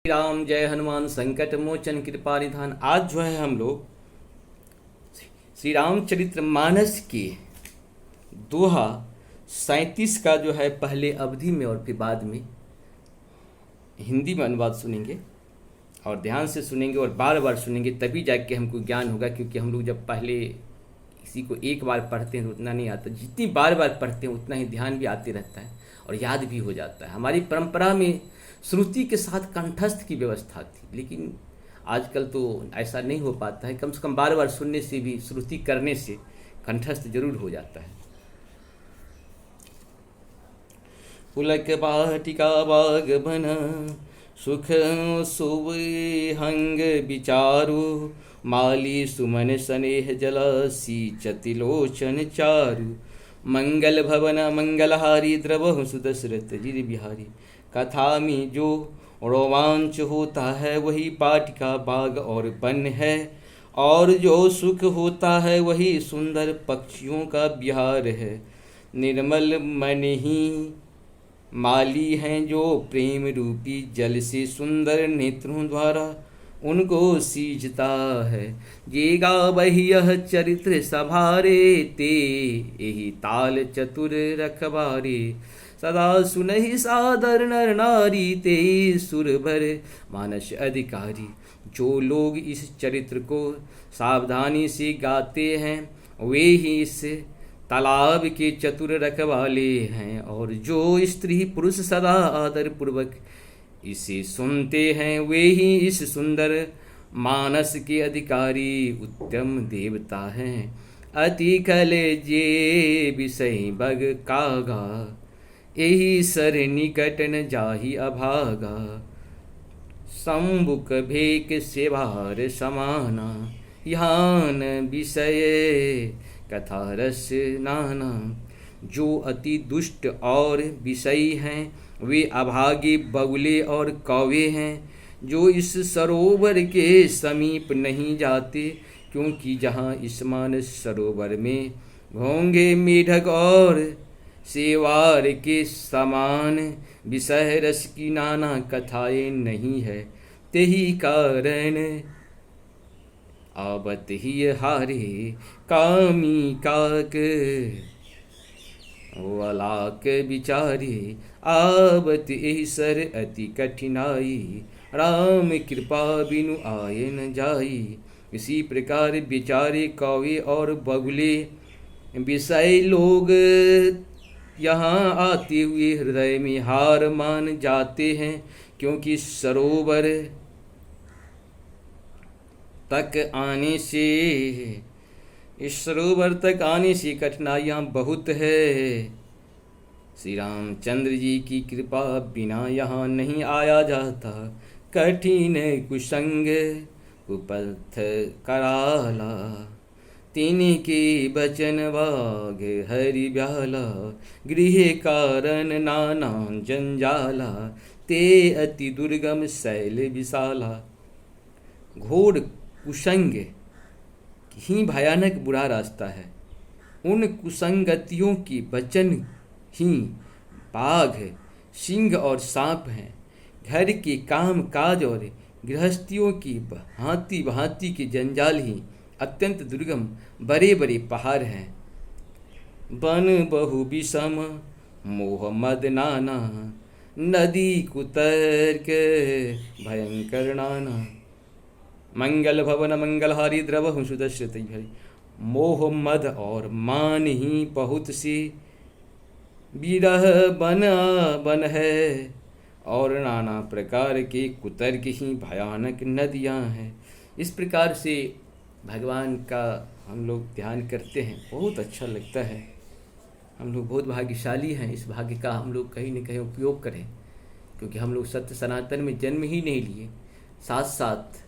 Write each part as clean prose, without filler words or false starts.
राम जय हनुमान संकट मोचन कृपा निधान। आज जो है हम लोग श्री रामचरित्र मानस के दोहा 37 का जो है पहले अवधि में और फिर बाद में हिंदी में अनुवाद सुनेंगे और ध्यान से सुनेंगे और बार बार सुनेंगे, तभी जाके हमको ज्ञान होगा। क्योंकि हम लोग जब पहले किसी को एक बार पढ़ते हैं तो उतना नहीं आता, जितनी बार बार पढ़ते हैं उतना ही ध्यान भी आते रहता है और याद भी हो जाता है। हमारी परंपरा में श्रुति के साथ कंठस्थ की व्यवस्था थी, लेकिन आजकल तो ऐसा नहीं हो पाता है। कम से कम बार बार सुनने से भी, श्रुति करने से कंठस्थ जरूर हो जाता है। पुलक बाटिका बाग बना सुख सुविहंग विचारु, माली सुमन स्नेह जल सीचतिलोचन चारु। मंगल भवन मंगलहारी द्रवहु सुदशरथ जिर बिहारी। कथा में जो रोमांच होता है वही पाटिका बाग और वन है, और जो सुख होता है वही सुंदर पक्षियों का विहार है। निर्मल मन ही माली हैं जो प्रेम रूपी जल से सुंदर नेत्रों द्वारा उनको सींचता है। जे गावहि यह चरित्र सभारे, ते यही ताल चतुर रखबारे। सदा सुनहि सादर नर नारी, ते सुरभर मानस अधिकारी। जो लोग इस चरित्र को सावधानी से गाते हैं वे ही इस तालाब के चतुर रखवाले हैं, और जो स्त्री पुरुष सदा आदर पूर्वक इसे सुनते हैं वे ही इस सुंदर मानस के अधिकारी उत्तम देवता हैं। अति खल जे विषय बग कागा, यही सर निकट न जाहि अभागा। संबुक भेक सेवार समाना, यान विषय कथा रस नाना। जो अति दुष्ट और विषयी हैं वे अभागे बगुले और कौवे हैं, जो इस सरोवर के समीप नहीं जाते, क्योंकि जहाँ इस मानस सरोवर में घोंगे मेढक और सेवार के समान विषय रस की नाना कथाएं नहीं है। तेही कारण आवत ही हारे कामी काक, वलाक विचारे आवत एहि सर अति कठिनाई। राम कृपा बिनु आए न जाई। इसी प्रकार विचारे कौवे और बगुले विषय लोग यहाँ आते हुए हृदय में हार मान जाते हैं, क्योंकि सरोवर तक आने से, इस सरोवर तक आने से कठिनाइयाँ बहुत है। श्री रामचंद्र जी की कृपा बिना यहाँ नहीं आया जाता। कठिन कुसंग कुपथ कराला, तिनके बचन वाग हरि ब्याला। गृह कारण नाना जंजाला, ते अति दुर्गम शैल विशाला। घोर कुसंग ही भयानक बुरा रास्ता है। उन कुसंगतियों की वचन ही बाघ, सिंह और सांप हैं। घर के काम काज और गृहस्थियों की भांति भांति के जंजाल ही अत्यंत दुर्गम बड़े बड़े पहाड़ हैं। वन बहु विषम मोह मद नाना, नदी कुतर्क भयंकर नाना। मंगल भवन मंगलहारी द्रवहु सुदशरथ भरी। मोह मद और मान ही बहुत सी विरह बन है, और नाना प्रकार के कुतर्क ही भयानक नदियाँ हैं। इस प्रकार से भगवान का हम लोग ध्यान करते हैं, बहुत अच्छा लगता है। हम लोग बहुत भाग्यशाली हैं। इस भाग्य का हम लोग कहीं न कहीं उपयोग करें, क्योंकि हम लोग सत्य सनातन में जन्म ही नहीं लिए, साथ साथ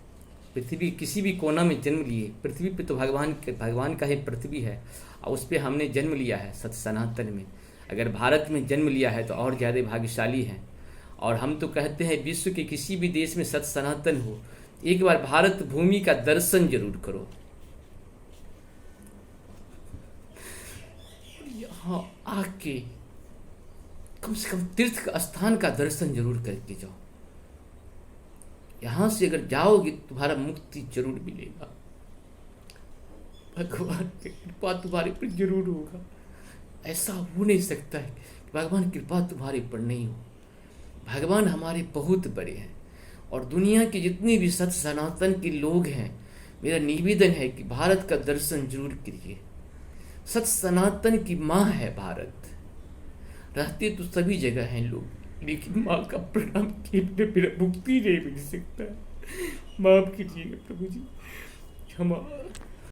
पृथ्वी किसी भी कोना में जन्म लिए। पृथ्वी पे तो भगवान का ही पृथ्वी है, और उस पर हमने जन्म लिया है सत्य सनातन में। अगर भारत में जन्म लिया है तो और ज़्यादा भाग्यशाली हैं। और हम तो कहते हैं विश्व के किसी भी देश में सत्य सनातन हो, एक बार भारत भूमि का दर्शन जरूर करो। यहाँ आके कम से कम तीर्थ का स्थान का दर्शन जरूर करके जाओ। यहाँ से अगर जाओगे तुम्हारा मुक्ति जरूर मिलेगा, भगवान की कृपा तुम्हारे पर जरूर होगा। ऐसा हो नहीं सकता है कि भगवान की कृपा तुम्हारे पर नहीं हो। भगवान हमारे बहुत बड़े हैं, और दुनिया के जितने भी सत्य सनातन के लोग हैं, मेरा निवेदन है कि भारत का दर्शन जरूर कीजिए। सत्य सनातन की माँ है भारत। रहते तो सभी जगह हैं लोग, लेकिन माँ का प्रणाम किए बिना मेरा मुक्ति नहीं मिल सकता। माफ कीजिएगा प्रभु जी, क्षमा।